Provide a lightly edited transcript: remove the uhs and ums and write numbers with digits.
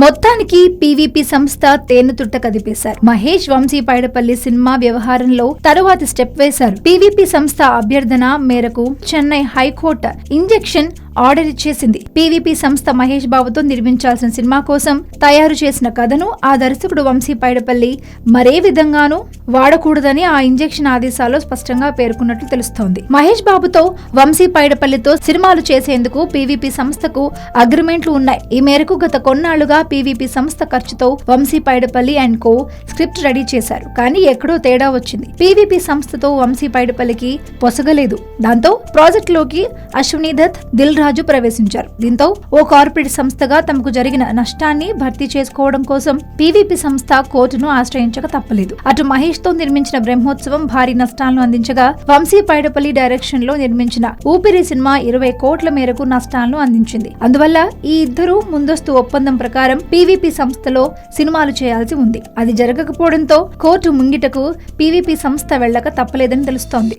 మొత్తానికి పీవీపీ సంస్థ తేనెతుట్ట కదిపేశారు. మహేష్ వంశీ పైడపల్లి సినిమా వ్యవహారంలో తరువాతి స్టెప్ వేశారు. పీవీపీ సంస్థ అభ్యర్థన మేరకు చెన్నై హైకోర్టు ఇంజెక్షన్ ఆర్డర్ ఇచ్చేసింది. పీవీపీ సంస్థ మహేష్ బాబుతో నిర్మించాల్సిన సినిమా కోసం తయారు చేసిన కథను ఆ దర్శకుడు వంశీ పైడపల్లి మరే విధంగానూ వాడకూడదని ఆ ఇంజెక్షన్ ఆదేశాల్లో స్పష్టంగా పేర్కొన్నట్లు తెలుస్తోంది. మహేష్ బాబుతో వంశీ పైడపల్లితో సినిమాలు చేసేందుకు పీవీపీ సంస్థకు అగ్రిమెంట్లు ఉన్నాయి. ఈ మేరకు గత కొన్నాళ్లుగా పీవీపీ సంస్థ ఖర్చుతో Vamsi Paidipally and co script ready చేశారు. కానీ ఎక్కడో తేడా వచ్చింది. పీవీపీ సంస్థతో వంశీ పైడపల్లికి పొసగలేదు. దాంతో ప్రాజెక్టులోకి అశ్విని దత్, దిల్ రాజు ప్రవేశించారు. దీంతో ఓ కార్పొరేట్ సంస్థగా తమకు జరిగిన నష్టాన్ని భర్తీ చేసుకోవడం కోసం పీవీపీ సంస్థ కోర్టును ఆశ్రయించక తప్పలేదు. అటు మహేష్ తో నిర్మించిన బ్రహ్మోత్సవం భారీ నష్టాలను అందించగా, వంశీ పైడపల్లి డైరెక్షన్ లో నిర్మించిన ఊపిరి సినిమా 20 కోట్ల మేరకు నష్టాలను అందించింది. అందువల్ల ఈ ఇద్దరు ముందస్తు ఒప్పందం ప్రకారం పీవీపీ సంస్థలో సినిమాలు చేయాల్సి ఉంది. అది జరగకపోవడంతో కోర్టు ముంగిటకు పీవీపీ సంస్థ వెళ్లక తప్పలేదని తెలుస్తోంది.